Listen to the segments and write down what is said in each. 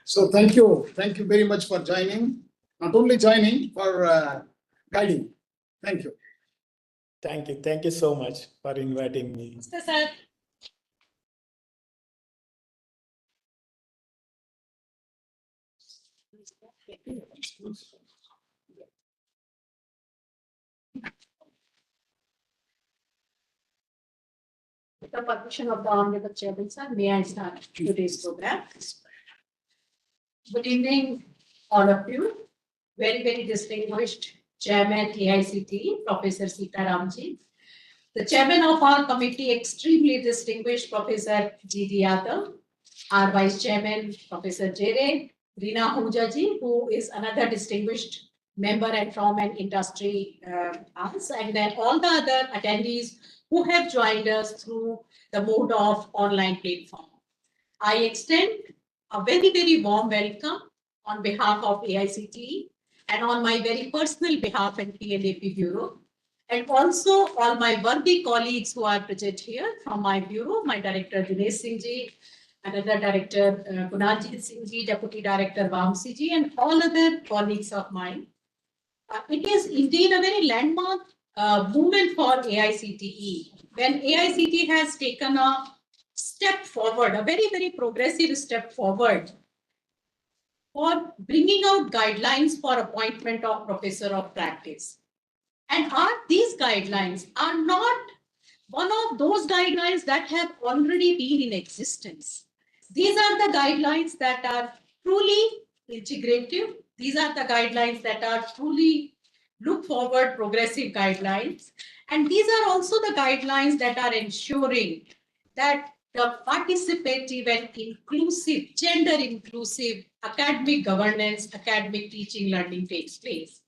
So thank you. Thank you very much for joining. Not only joining, for guiding. Thank you. Thank you. Thank you so much for inviting me. Sir. With the permission of the Honorable Chairman, sir, may I start today's program? Good evening, all of you. Very, very distinguished Chairman AICT, Professor Sitaramji. The Chairman of our committee, extremely distinguished Professor G.D. Yadav. Our Vice Chairman, Professor J.R. Reena Ahuja, who is another distinguished member and from an industry us, and then all the other attendees who have joined us through the mode of online platform. I extend a very, very warm welcome on behalf of AICTE and on my very personal behalf and PNAP Bureau, and also all my worthy colleagues who are present here from my bureau, my director Dinesh Singh ji, another director Kunaljeet Singh ji, Deputy Director Vamsi ji, and all other colleagues of mine. It is indeed a very landmark movement for AICTE. When AICTE has taken a step forward, a very, very progressive step forward for bringing out guidelines for appointment of professor of practice. And these guidelines are not one of those guidelines that have already been in existence. These are the guidelines that are truly integrative. These are the guidelines that are truly look forward progressive guidelines. And these are also the guidelines that are ensuring that the participative and inclusive, gender inclusive academic governance, academic teaching, learning takes place.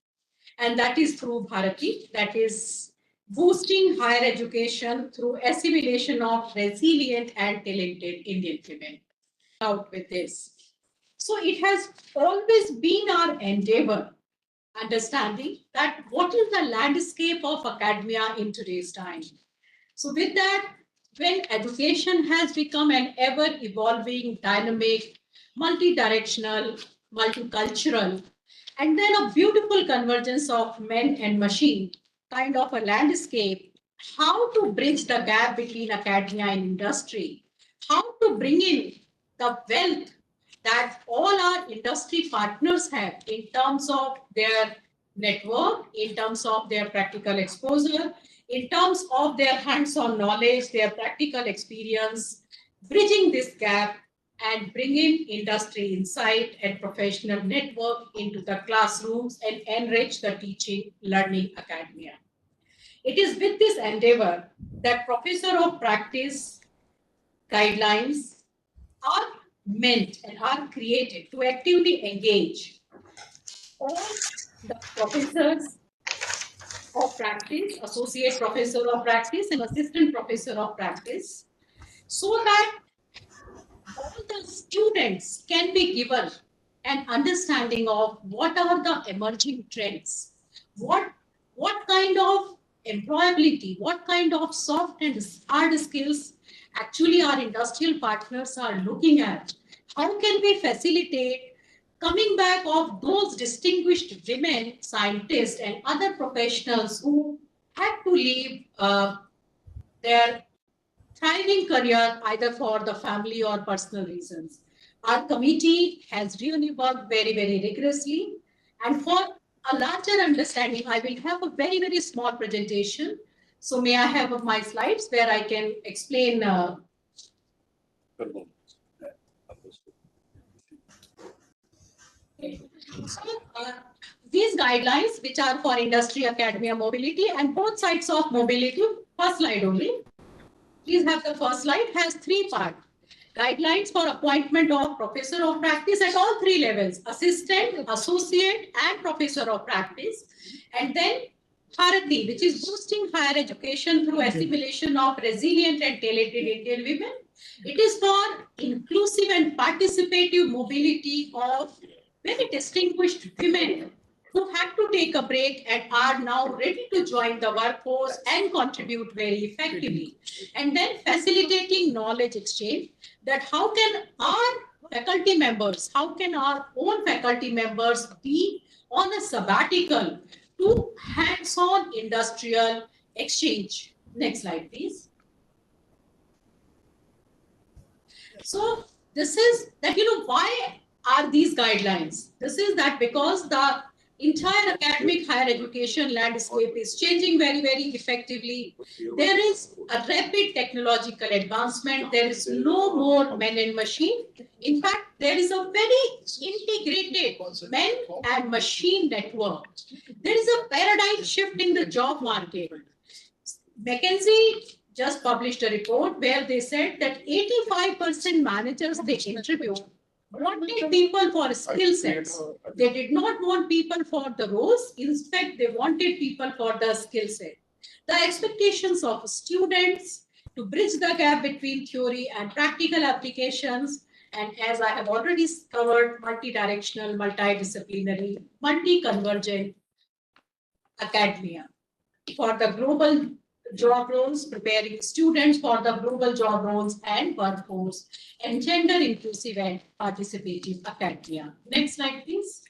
And that is through Bharati, that is boosting higher education through assimilation of resilient and talented Indian women. Out with this. So it has always been our endeavor, understanding that what is the landscape of academia in today's time. So with that, when education has become an ever-evolving, dynamic, multi-directional, multicultural, and then a beautiful convergence of men and machine, kind of a landscape, how to bridge the gap between academia and industry, how to bring in the wealth that all our industry partners have in terms of their network, in terms of their practical exposure, in terms of their hands-on knowledge, their practical experience, bridging this gap and bringing industry insight and professional network into the classrooms and enrich the teaching learning academia. It is with this endeavor that professor of practice guidelines are meant and are created to actively engage all the professors of practice, associate professor of practice, and assistant professor of practice, so that all the students can be given an understanding of what are the emerging trends, what kind of employability, what kind of soft and hard skills actually our industrial partners are looking at. How can we facilitate coming back of those distinguished women scientists and other professionals who had to leave their thriving career either for the family or personal reasons. Our committee has really worked very, very rigorously. And for a larger understanding, I will have a very, very small presentation. So may I have my slides where I can explain. So, these guidelines, which are for industry, academia, mobility, and both sides of mobility, first slide only. Please have the first slide, has 3 parts. Guidelines for appointment of professor of practice at all 3 levels, assistant, associate, and professor of practice. And then Bharati, which is boosting higher education through assimilation of resilient and talented Indian women. It is for inclusive and participative mobility of very distinguished women who had to take a break and are now ready to join the workforce and contribute very effectively. And then facilitating knowledge exchange, that how can our faculty members, how can our own faculty members be on a sabbatical to hands-on industrial exchange? Next slide, please. So this is that, why are these guidelines? This is that because the entire academic higher education landscape is changing very, very effectively. There is a rapid technological advancement. There is no more man and machine. In fact, there is a very integrated man and machine network. There is a paradigm shift in the job market. McKinsey just published a report where they said that 85% managers they interviewed wanted people for skill sets. They did not want people for the roles. In fact, they wanted people for the skill set. The expectations of students to bridge the gap between theory and practical applications, and as I have already covered, multi-directional, multidisciplinary, multi-convergent academia for the global job roles, preparing students for the global job roles and workforce, and gender inclusive and participative academia. Next slide, please.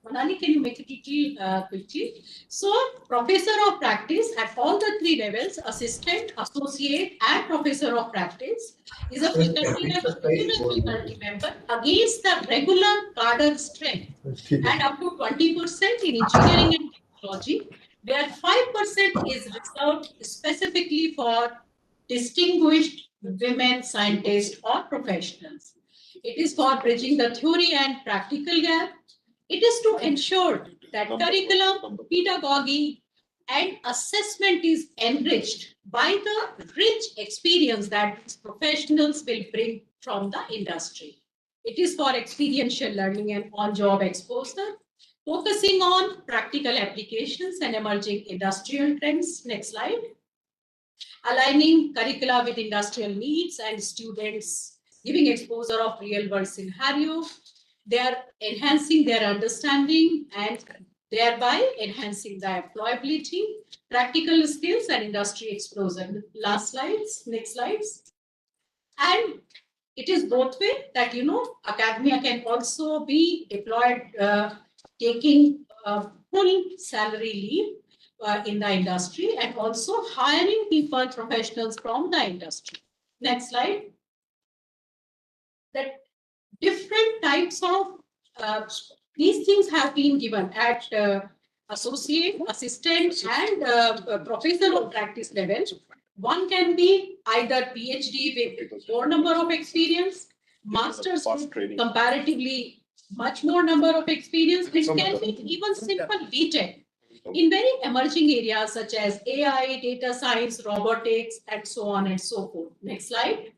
Manali, can you make it little quickly? So, professor of practice at all the three levels, assistant, associate, and professor of practice, is a faculty member against the regular cadre strength and up to 20% in engineering and technology, where 5% is reserved specifically for distinguished women scientists or professionals. It is for bridging the theory and practical gap. It is to ensure that curriculum, pedagogy, and assessment is enriched by the rich experience that these professionals will bring from the industry. It is for experiential learning and on-job exposure, focusing on practical applications and emerging industrial trends. Next slide. Aligning curricula with industrial needs and students giving exposure of real-world scenario. They are enhancing their understanding and thereby enhancing the employability, practical skills, and industry exposure. Last slides, next slides. And it is both way that, academia can also be deployed taking full salary leave in the industry and also hiring people, professionals from the industry. Next slide. That different types of these things have been given at associate, assistant, and professor of practice level. One can be either PhD with more number of experience, master's with comparatively much more number of experience. It can be even simple BTech in very emerging areas such as AI, data science, robotics, and so on and so forth. Next slide.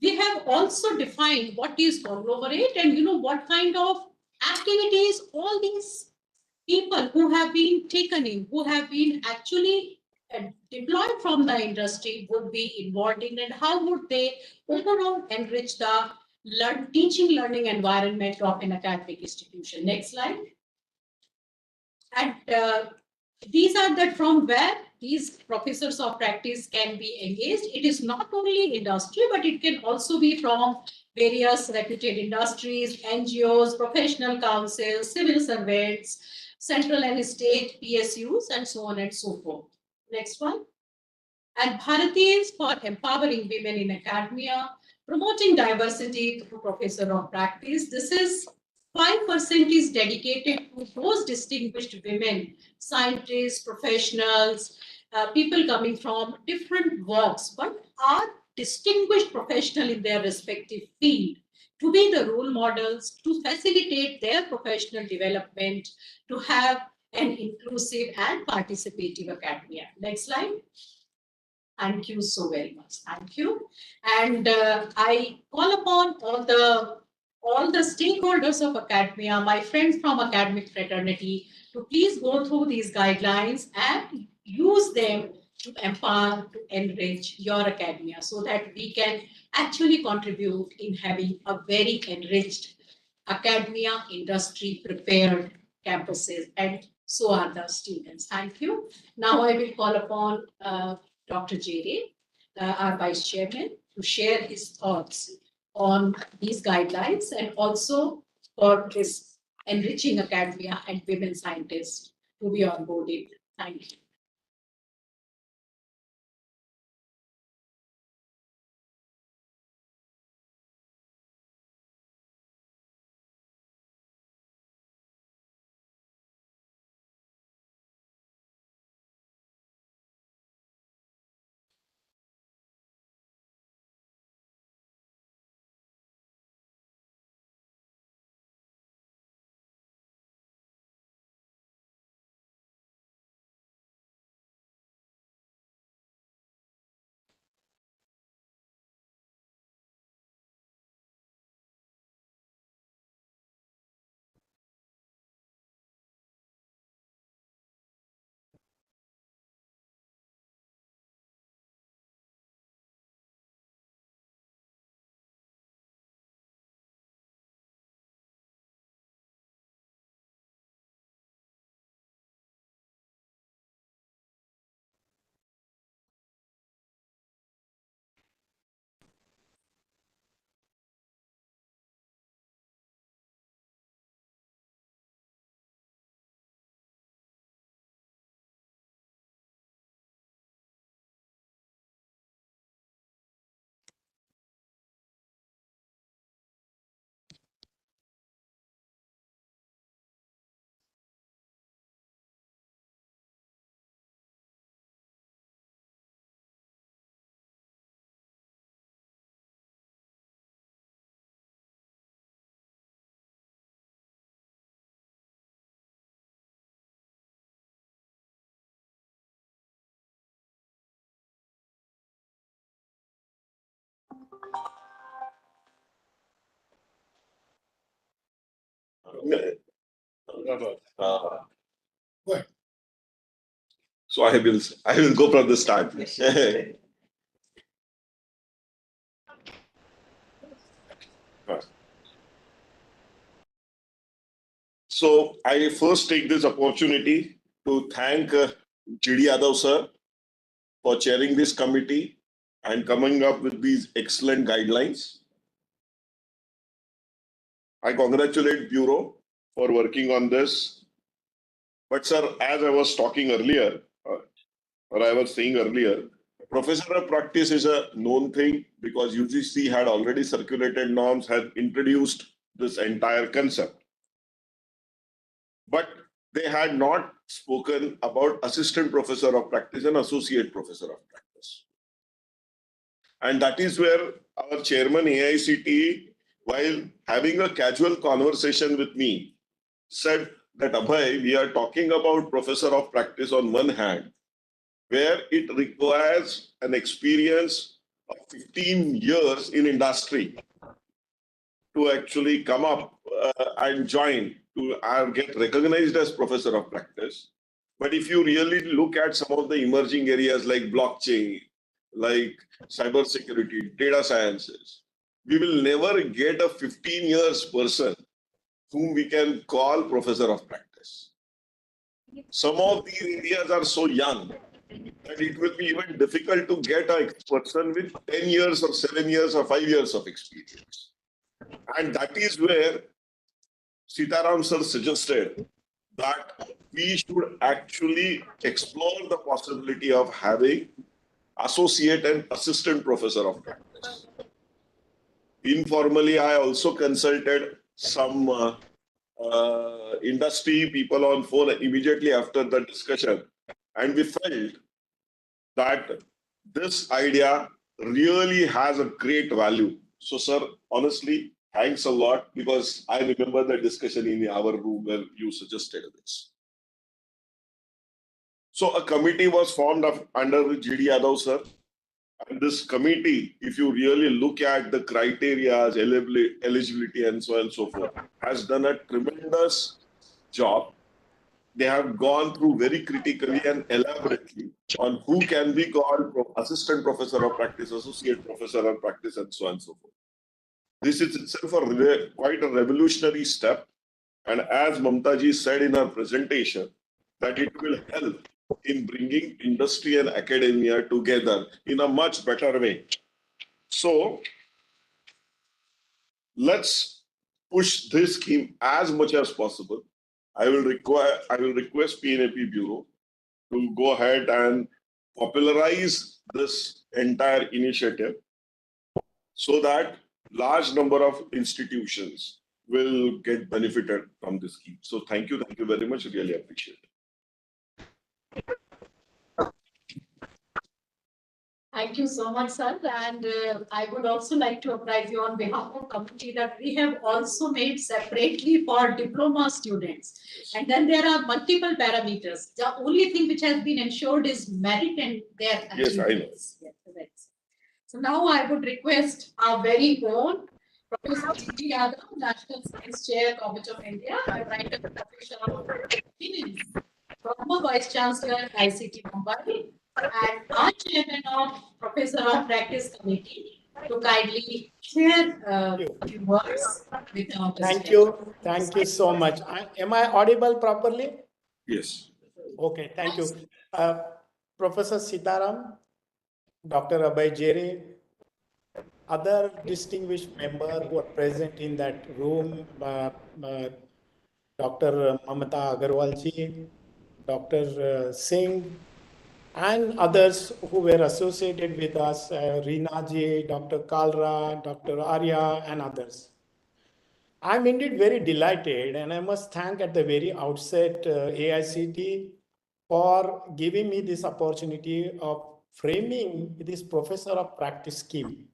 We have also defined what is conglomerate and what kind of activities all these people who have been taken in, who have been actually deployed from the industry would be involved in, and how would they overall enrich the teaching learning environment of an academic institution. Next slide. And these are that from where these professors of practice can be engaged. It is not only industry, but it can also be from various reputed industries, NGOs, professional councils, civil servants, central and state PSUs, and so on and so forth. Next one. And Bharati is for empowering women in academia, promoting diversity through professor of practice. This is 5% is dedicated to those distinguished women, scientists, professionals, people coming from different walks, but are distinguished professional in their respective field, to be the role models, to facilitate their professional development, to have an inclusive and participative academia. Next slide. Thank you so very much. Thank you. And I call upon all the stakeholders of academia, my friends from academic fraternity, to please go through these guidelines and use them to empower, to enrich your academia so that we can actually contribute in having a very enriched academia, industry prepared campuses, and so are the students. Thank you. Now I will call upon Dr. J. Ray, our Vice Chairman, to share his thoughts on these guidelines and also for this enriching academia and women scientists to be onboarded. Thank you. Good. So I will go from the start. So I first take this opportunity to thank GD Yadav sir for chairing this committee and coming up with these excellent guidelines. I congratulate Bureau for working on this. But sir, as I was talking earlier, or I was saying earlier, professor of practice is a known thing because UGC had already circulated norms, had introduced this entire concept. But they had not spoken about assistant professor of practice and associate professor of practice. And that is where our chairman AICTE, while having a casual conversation with me, said that Abhay, we are talking about professor of practice on one hand, where it requires an experience of 15 years in industry to actually come up and join to get recognized as professor of practice. But if you really look at some of the emerging areas like blockchain, like cybersecurity, data sciences, we will never get a 15 years person whom we can call professor of practice. Some of these areas are so young that it will be even difficult to get a person with 10 years or 7 years or 5 years of experience. And that is where Sitaram sir suggested that we should actually explore the possibility of having associate and assistant professor of practice. Informally, I also consulted some industry people on phone immediately after the discussion, and we felt that this idea really has a great value. So, sir, honestly, thanks a lot, because I remember the discussion in our room where you suggested this. So a committee was formed under GD Yadav sir. And this committee, if you really look at the criteria, eligibility, and so on and so forth, has done a tremendous job. They have gone through very critically and elaborately on who can be called assistant professor of practice, associate professor of practice, and so on and so forth. This is itself quite a revolutionary step. And as Mamtaji said in her presentation, that it will help in bringing industry and academia together in a much better way. So, let's push this scheme as much as possible. I will request PNAP Bureau to go ahead and popularize this entire initiative so that large number of institutions will get benefited from this scheme. So thank you very much. Really appreciate it. Thank you so much, sir. And I would also like to apprise you on behalf of committee that we have also made separately for diploma students. And then there are multiple parameters. The only thing which has been ensured is merit and their Yes, I know. achievements. Yes, correct. So now I would request our very own Professor G.T. Yadav, National Science Chair, Government of India, a writer professor of finance, former Vice Chancellor, ICT Mumbai, and our chairman of Professor of Practice Committee to kindly share a few words with our Thank you. Thank you so much. Am I audible properly? Yes. Okay, thank you. Professor Sitaram, Dr. Abhay Jere, other distinguished members who are present in that room, Dr. Mamata Agarwal ji, Dr. Singh, and others who were associated with us, Reena ji, Dr. Kalra, Dr. Arya, and others. I'm indeed very delighted, and I must thank at the very outset AICT for giving me this opportunity of framing this Professor of Practice scheme.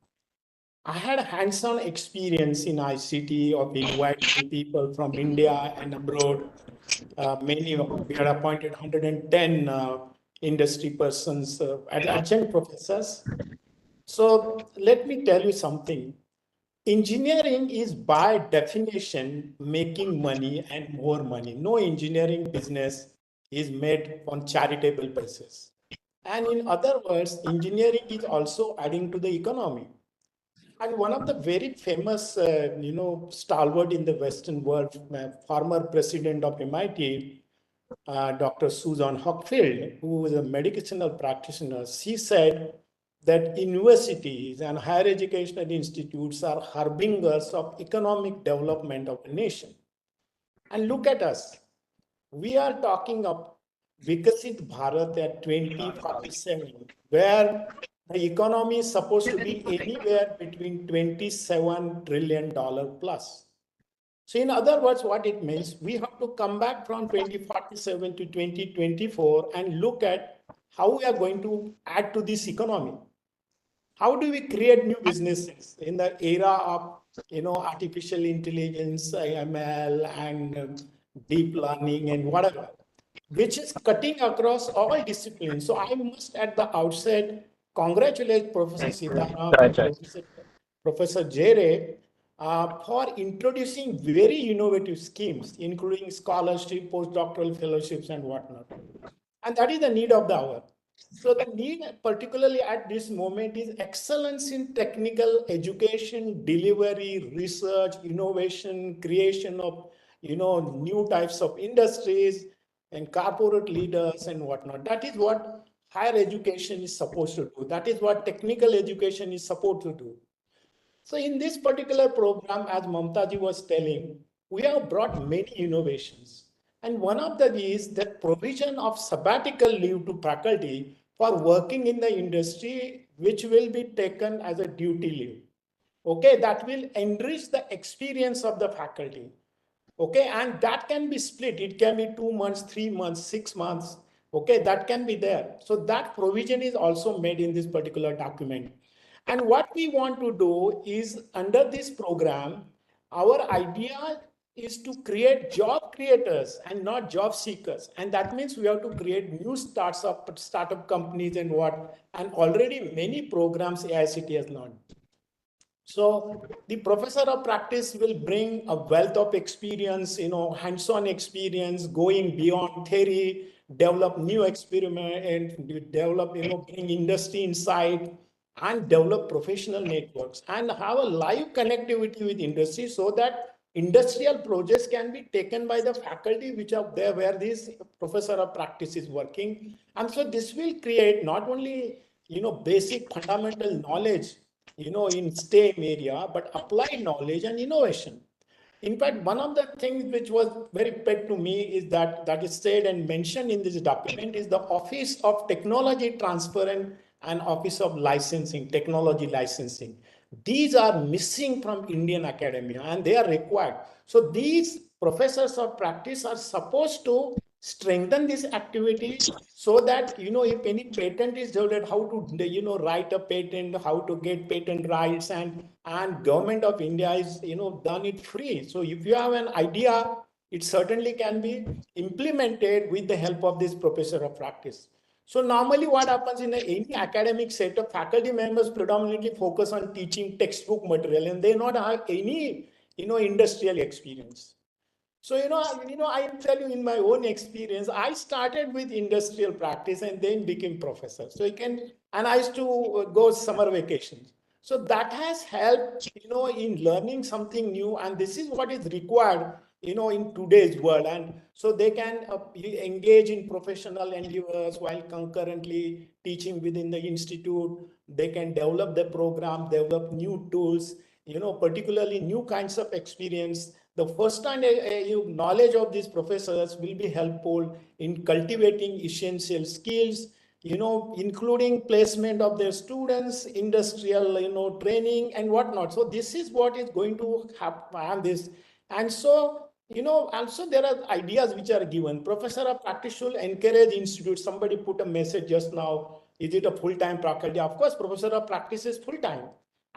I had a hands-on experience in ICT of inviting people from India and abroad. We had appointed 110 industry persons, adjunct professors. So let me tell you something. Engineering is by definition making money and more money. No engineering business is made on charitable basis. And in other words, engineering is also adding to the economy. And one of the very famous, stalwart in the Western world, former president of MIT, Dr. Susan Hockfield, who was a medicinal practitioner, she said that universities and higher educational institutes are harbingers of economic development of a nation. And look at us. We are talking of Vikasit Bharat at 2047, where the economy is supposed to be anywhere between $27 trillion plus. So in other words, what it means, we have to come back from 2047 to 2024 and look at how we are going to add to this economy. How do we create new businesses in the era of artificial intelligence, ML, and deep learning and whatever, which is cutting across all disciplines. So I must at the outset congratulate Professor Sitaram and Professor Jere for introducing very innovative schemes, including scholarship, postdoctoral fellowships, and whatnot. And that is the need of the hour. So the need, particularly at this moment, is excellence in technical education, delivery, research, innovation, creation of new types of industries and corporate leaders and whatnot. That is what higher education is supposed to do. That is what technical education is supposed to do. So in this particular program, as Mamtaji was telling, we have brought many innovations. And one of them is the provision of sabbatical leave to faculty for working in the industry, which will be taken as a duty leave. Okay, that will enrich the experience of the faculty. Okay, and that can be split. It can be 2 months, 3 months, 6 months. Okay, that can be there. So that provision is also made in this particular document. And what we want to do is under this program, our idea is to create job creators and not job seekers. And that means we have to create new startup companies and what, and already many programs AICT has launched. So the professor of practice will bring a wealth of experience, hands-on experience, going beyond theory, develop new experiment and develop, bring industry insight and develop professional networks and have a live connectivity with industry so that industrial projects can be taken by the faculty which are there where this professor of practice is working. And so this will create not only, basic fundamental knowledge in STEM area, but applied knowledge and innovation. In fact, one of the things which was very pet to me is that is said and mentioned in this document is the Office of Technology Transfer and Office of Licensing, Technology Licensing. These are missing from Indian academia and they are required. So these professors of practice are supposed to strengthen this activity so that, if any patent is developed, how to, write a patent, how to get patent rights, and government of India is, done it free. So if you have an idea, it certainly can be implemented with the help of this professor of practice. So normally what happens in any academic setup, faculty members predominantly focus on teaching textbook material and they not have any, industrial experience. So, I tell you in my own experience, I started with industrial practice and then became professor. So and I used to go summer vacations. So that has helped, in learning something new. And this is what is required, in today's world. And so they can engage in professional endeavors while concurrently teaching within the institute. They can develop the program, develop new tools, particularly new kinds of experience. The first-hand knowledge of these professors will be helpful in cultivating essential skills, including placement of their students, industrial, training and whatnot. So this is what is going to happen. This, and so, also there are ideas which are given. Professor of practice should encourage institutes. Somebody put a message just now. Is it a full-time faculty? Of course, professor of practice is full-time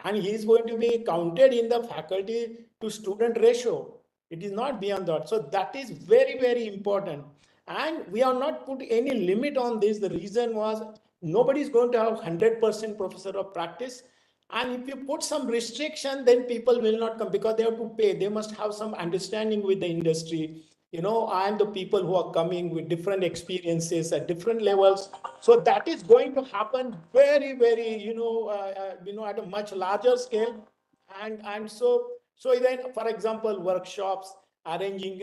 and he is going to be counted in the faculty to student ratio. It is not beyond that. So that is very, very important. And we have not put any limit on this. The reason was nobody is going to have 100% professor of practice. And if you put some restriction, then people will not come because they have to pay. They must have some understanding with the industry, and the people who are coming with different experiences at different levels. So that is going to happen very, very, at a much larger scale. And so then, for example, workshops, arranging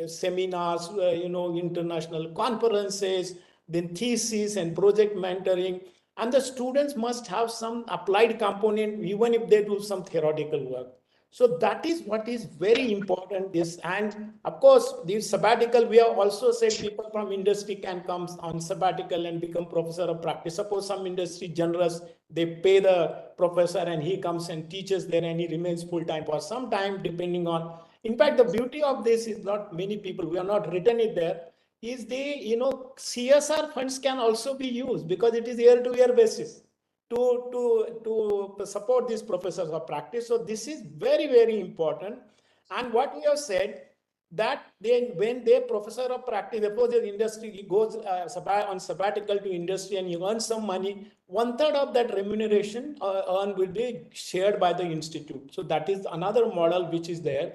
seminars, international conferences, then thesis and project mentoring. And the students must have some applied component, even if they do some theoretical work. So that is what is very important. This, and of course, the sabbatical, we have also said people from industry can come on sabbatical and become professor of practice. Suppose some industry generous, they pay the professor and he comes and teaches there and he remains full-time for some time, depending on. In fact, the beauty of this is not many people, we have not written it there, is CSR funds can also be used because it is year-to-year basis to support these professors of practice. So this is very, very important. And what we have said that when they professor of practice, suppose the industry, he goes on sabbatical to industry and he earns some money, 1/3 of that remuneration earned will be shared by the institute. So that is another model which is there.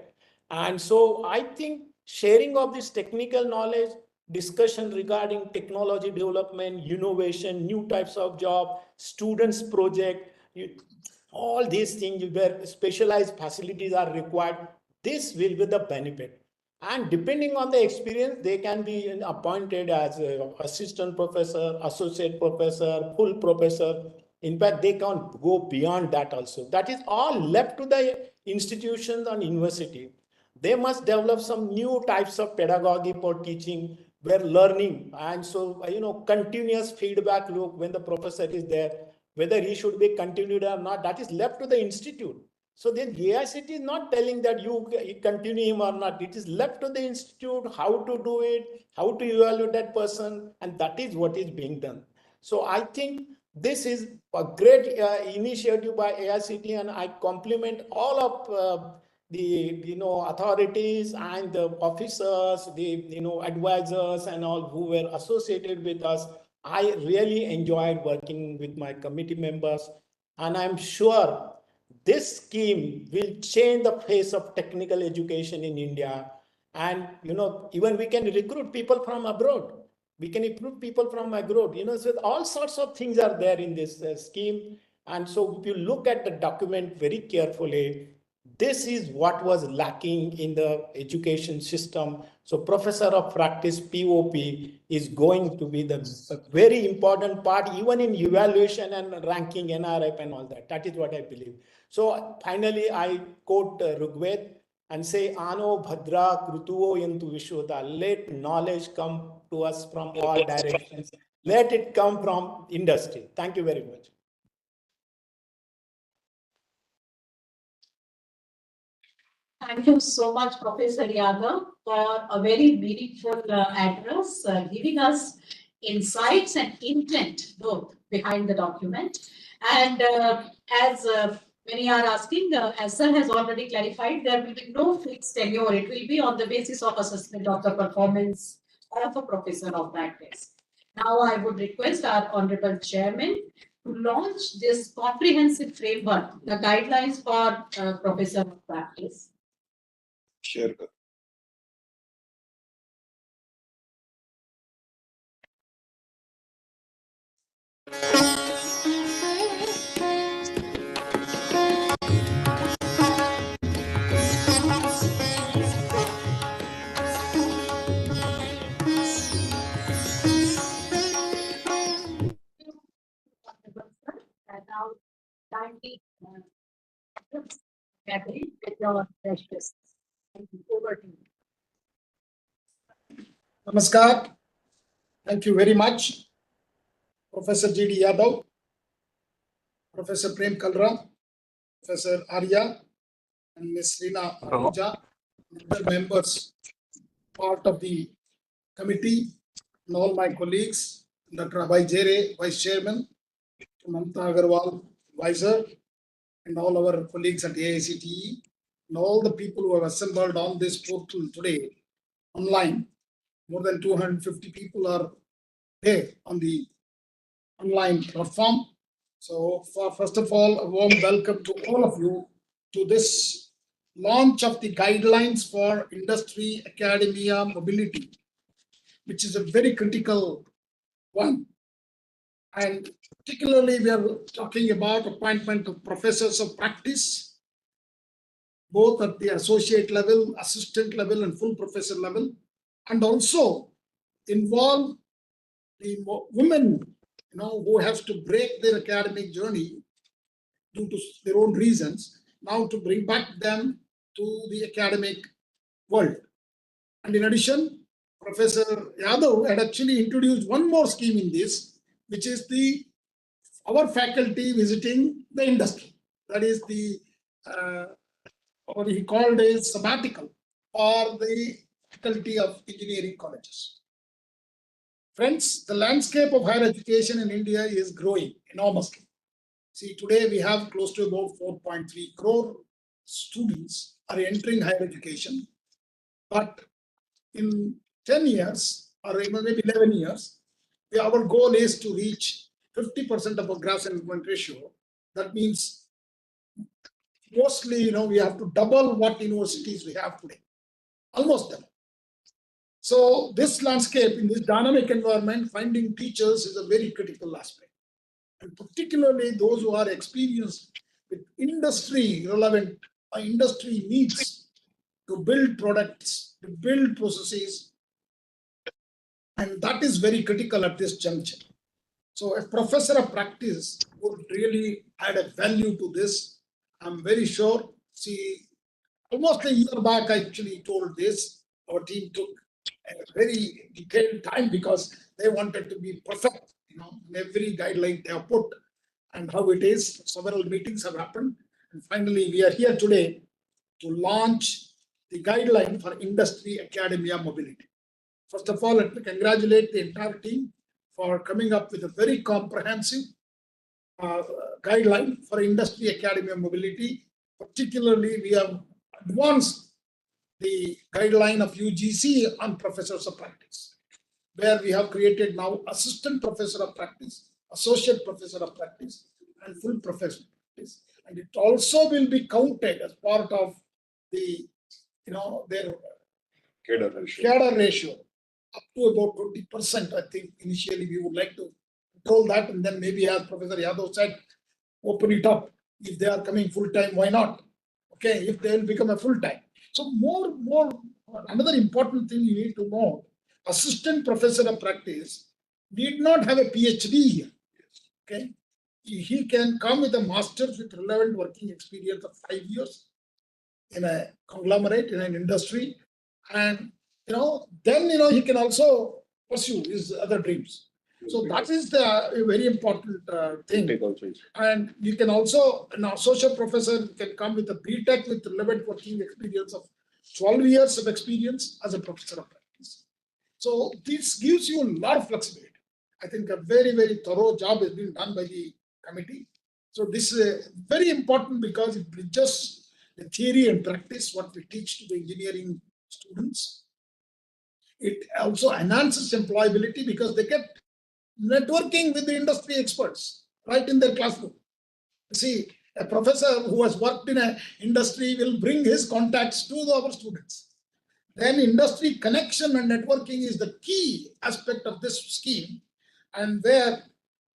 And so I think sharing of this technical knowledge, discussion regarding technology development, innovation, new types of job, students project, all these things where specialized facilities are required, this will be the benefit. And depending on the experience, they can be appointed as assistant professor, associate professor, full professor. In fact, they can go beyond that also. That is all left to the institutions and university. They must develop some new types of pedagogy for teaching where learning, and so continuous feedback loop when the professor is there, whether he should be continued or not, that is left to the institute. So then AICT is not telling that you continue him or not. It is left to the institute how to do it, how to evaluate that person, and that is what is being done. So I think this is a great initiative by AICT, and I compliment all of the authorities and the officers, the advisors and all who were associated with us. I really enjoyed working with my committee members, and I'm sure this scheme will change the face of technical education in India. And even we can recruit people from abroad. We can recruit people from abroad. So all sorts of things are there in this scheme. And so if you look at the document very carefully, this is what was lacking in the education system. So professor of practice, POP, is going to be the very important part, even in evaluation and ranking NRF and all that. That is what I believe. So finally, I quote Rigved and say, Ano Bhadra Krutuo Yantu Vishwata. Let knowledge come to us from all directions. Let it come from industry. Thank you very much. Thank you so much, Professor Yadav, for a very meaningful address, giving us insights and intent both behind the document. And as many are asking, as Sir has already clarified, there will be no fixed tenure. It will be on the basis of assessment of the performance of a professor of practice. Now, I would request our Honorable Chairman to launch this comprehensive framework, the guidelines for professor of practice. Share. And now, kindly gathering with your precious. Thank you. Over to you. Namaskar. Thank you very much, Professor G.D. Yadav, Professor Prem Kalra, Professor Arya, and Ms. Reena Ahuja, other members, part of the committee, and all my colleagues, Dr. Abhay Jere, Vice Chairman, Mamta Agarwal, Advisor, and all our colleagues at AICTE, and all the people who have assembled on this portal today online. More than 250 people are there on the online platform. So first of all, a warm welcome to all of you to this launch of the guidelines for industry academia mobility, which is a very critical one. And particularly, we are talking about appointment of professors of practice, both at the associate level, assistant level, and full professor level, and also involve the women, who have to break their academic journey due to their own reasons, now to bring back them to the academic world. And in addition, Professor Yadav had actually introduced one more scheme in this, which is our faculty visiting the industry. That is what he called a sabbatical for the faculty of engineering colleges. Friends, the landscape of higher education in India is growing enormously. See, today we have close to about 4.3 crore students are entering higher education. But in 10 years, or maybe 11 years, our goal is to reach 50% of our gross enrollment ratio. That means mostly, we have to double what universities we have today, almost double. So this landscape, in this dynamic environment, finding teachers is a very critical aspect. And particularly those who are experienced with industry relevant industry needs to build products, to build processes. And that is very critical at this juncture. So a professor of practice would really add a value to this. I'm very sure. See, almost a year back, I actually told this. Our team took a very detailed time because they wanted to be perfect, in every guideline they have put and how it is. Several meetings have happened. And finally, we are here today to launch the guideline for industry academia mobility. First of all, let me congratulate the entire team for coming up with a very comprehensive guideline for industry academia mobility. Particularly, we have advanced the guideline of UGC on professors of practice, where we have created now assistant professor of practice, associate professor of practice, and full professor of practice. And it also will be counted as part of the, their cadre ratio up to about 20%. I think initially we would like to control that, and then maybe, as Professor Yadav said, open it up. If they are coming full time, why not? Okay, if they will become a full-time. So another important thing you need to know, assistant professor of practice need not have a PhD here. Okay, he can come with a master's with relevant working experience of 5 years in a conglomerate, in an industry, and then he can also pursue his other dreams. So that is a very important thing. And you can also, associate professor can come with a BTech with relevant working experience of 12 years of experience as a professor of practice. So this gives you a lot of flexibility. I think a very, very thorough job has been done by the committee. So this is very important because it bridges the theory and practice, what we teach to the engineering students. It also enhances employability because they get networking with the industry experts right in their classroom. See, a professor who has worked in an industry will bring his contacts to our students. Then industry connection and networking is the key aspect of this scheme, and where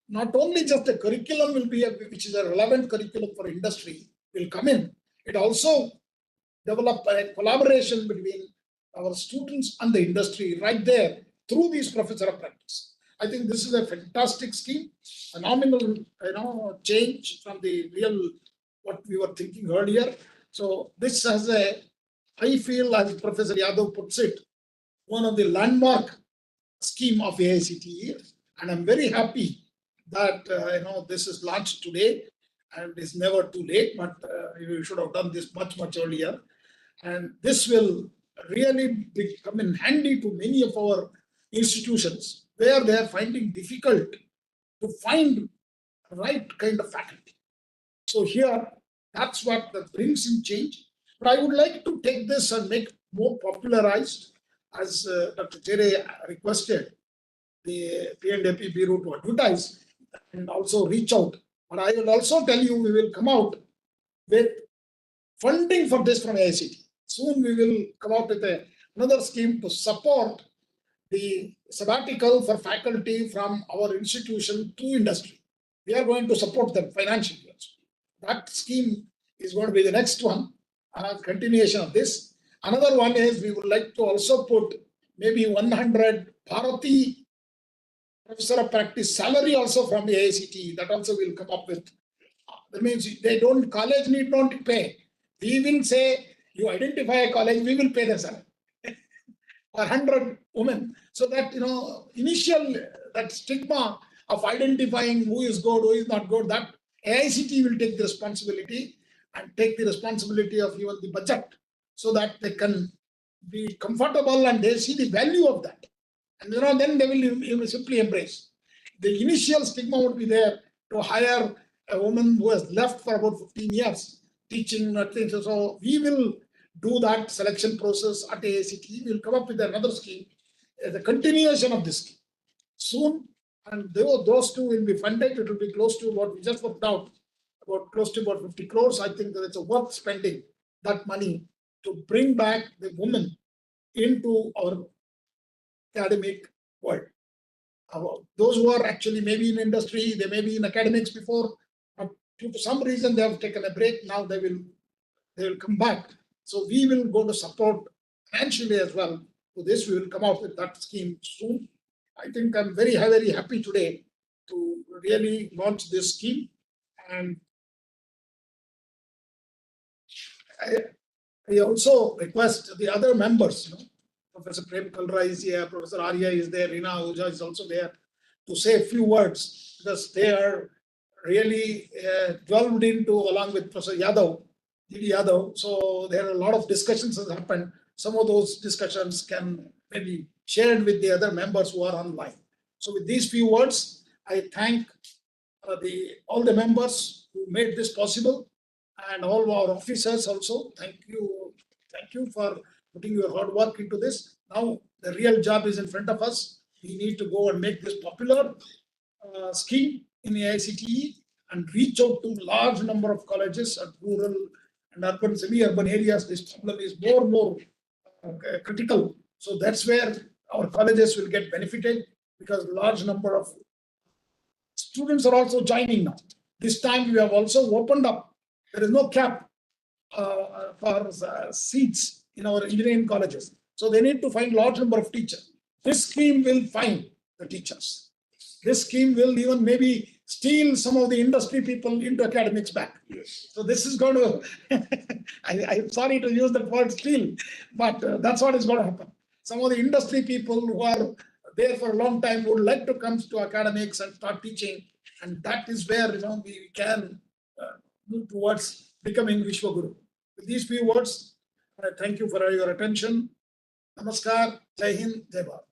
not only just the curriculum will be, which is a relevant curriculum for industry, will come in. It also develop a collaboration between our students and the industry right there through these professor of practice. I think this is a fantastic scheme, phenomenal, change from the real what we were thinking earlier. So this has I feel, as Professor Yadav puts it, one of the landmark scheme of AICTE, and I'm very happy that this is launched today, and it's never too late. But we should have done this much earlier, and this will really come in handy to many of our institutions where they are finding difficult to find the right kind of faculty. So here, that's what that brings in change. But I would like to take this and make more popularized, as Dr. Jere requested the P&AP Bureau to advertise and also reach out. But I will also tell you, we will come out with funding for this from AICTE. Soon we will come out with another scheme to support the sabbatical for faculty from our institution to industry. We are going to support them financially. That scheme is going to be the next one, continuation of this. Another one is we would like to also put maybe 100 Bharati professor of practice salary also from the AICTE. That also will come up with. That means college need not pay. We will say, you identify a college, we will pay the salary. Or 100 women. So that, initial, that stigma of identifying who is good, who is not good, that AICTE will take the responsibility and take the responsibility of even the budget, so that they can be comfortable and they see the value of that. And then they will simply embrace. The initial stigma would be there to hire a woman who has left for about 15 years teaching. So we will do that selection process at AICTE. We will come up with another scheme, the continuation of this scheme soon. And those two will be funded. It will be close to what we just worked out, close to about 50 crores. I think that it's worth spending that money to bring back the women into our academic world. Those who are actually maybe in industry, they may be in academics before, but due to some reason they have taken a break. Now they will come back. So we will go to support financially as well. So this we will come out with that scheme soon. I think I'm very, very happy today to really launch this scheme. And I also request the other members, Professor Prem Kalra is here, Professor Arya is there, Rina Ahuja is also there, to say a few words, because they are really delved into, along with Professor Yadav, D.D. Yadav. So there are a lot of discussions that happened. Some of those discussions can maybe shared with the other members who are online. So with these few words, I thank all the members who made this possible, and all our officers also. Thank you for putting your hard work into this. Now the real job is in front of us. We need to go and make this popular scheme in the AICTE and reach out to large number of colleges at rural and urban, semi-urban areas. This problem is more and more critical. So that's where our colleges will get benefited, because large number of students are also joining now. This time we have also opened up. There is no cap. seats in our engineering colleges. So they need to find large number of teachers. This scheme will find the teachers. This scheme will even maybe steal some of the industry people into academics back. Yes. So this is going to, I'm sorry to use the word steal, but that's what is going to happen. Some of the industry people who are there for a long time would like to come to academics and start teaching. And that is where we can move towards becoming Vishwaguru. With these few words, I thank you for your attention. Namaskar, Jai Hind, Jai Bharat.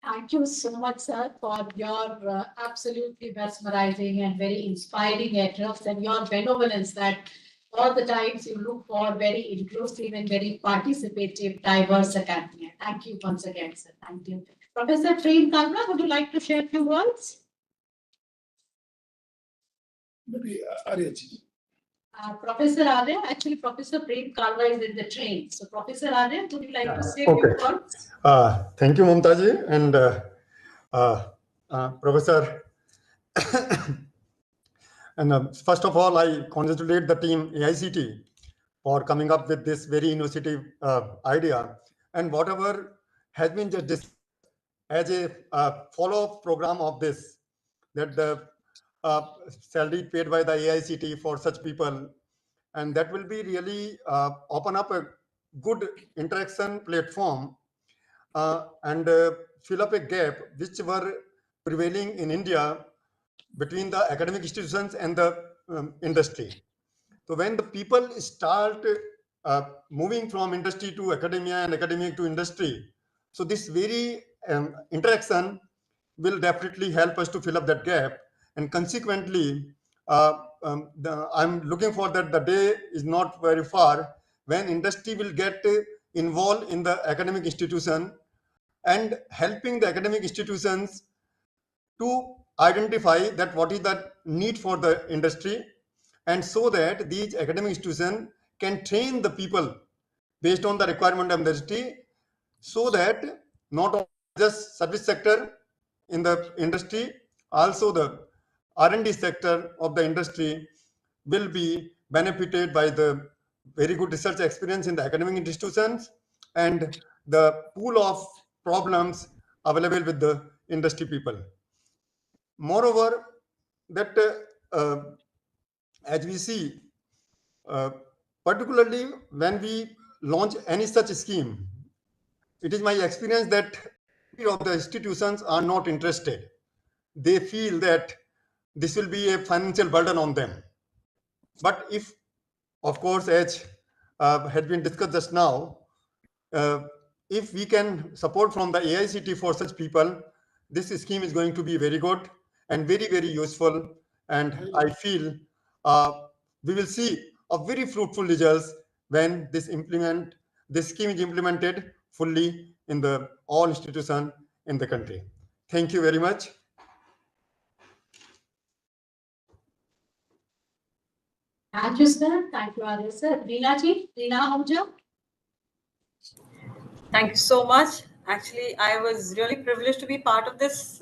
Thank you so much, sir, for your absolutely mesmerizing and very inspiring address and your benevolence that all the times you look for very inclusive and very participative, diverse academia. Thank you once again, sir. Thank you. Professor Prem Kalra, would you like to share a few words? Maybe Aryaji. Professor Arya, actually Professor Prem Kalra is in the train. So Professor Arya, would you like to say a few words? Thank you, Mamtaji, and Professor. And first of all, I congratulate the team AICT for coming up with this very innovative idea. And whatever has been just discussed as a follow-up program of this, that the salary paid by the AICT for such people, and that will be really open up a good interaction platform and fill up a gap which were prevailing in India between the academic institutions and the industry. So when the people start moving from industry to academia and academia to industry, so this very interaction will definitely help us to fill up that gap. And consequently, I'm looking for that the day is not very far when industry will get involved in the academic institution and helping the academic institutions to identify that what is the need for the industry, and so that these academic institutions can train the people based on the requirement of the industry, so that not only just service sector in the industry, also the R&D sector of the industry will be benefited by the very good research experience in the academic institutions and the pool of problems available with the industry people. Moreover, that as we see, particularly when we launch any such scheme, it is my experience that many of the institutions are not interested. They feel that this will be a financial burden on them. But if, of course, as had been discussed just now, if we can support from the AICT for such people, this scheme is going to be very good and very, very useful. And I feel we will see a very fruitful results when this scheme is implemented fully in the all institutions in the country. Thank you very much. Thank you, sir. Thank you, Arya, sir. Reena ji, Reena Ahuja. Thank you so much. Actually, I was really privileged to be part of this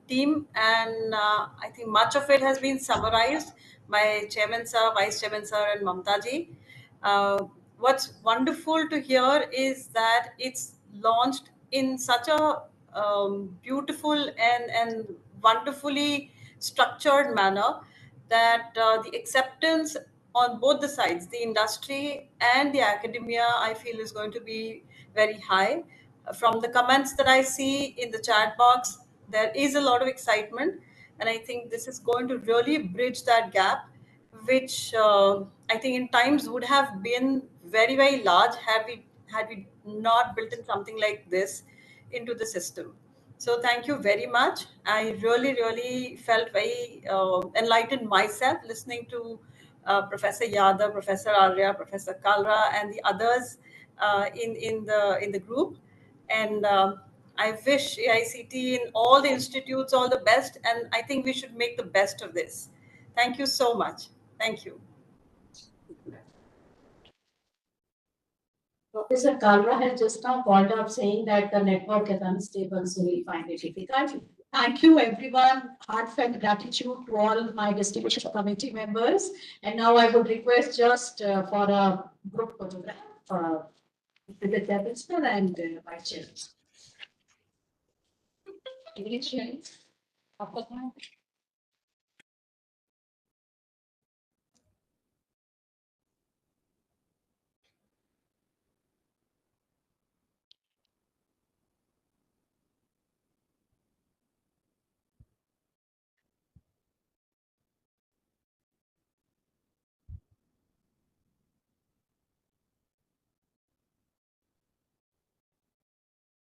team, and I think much of it has been summarized by Chairman Sir, Vice Chairman Sir, and Mamta ji. What's wonderful to hear is that it's launched in such a beautiful and wonderfully structured manner that the acceptance on both the sides, the industry and the academia, I feel is going to be very high. From the comments that I see in the chat box, there is a lot of excitement, and I think this is going to really bridge that gap, which I think in times would have been very, very large had we not built in something like this into the system. So thank you very much. I really, really felt very enlightened myself listening to Professor Yadav, Professor Arya, Professor Kalra, and the others in the group. And I wish AICT and all the institutes all the best. And I think we should make the best of this. Thank you so much. Thank you. Professor Kalra has just now called up saying that the network is unstable, so we find it difficult. Thank you, everyone. Heartfelt gratitude to all my distinguished committee members. And now I would request just for a group photograph with the chairperson and vice chair.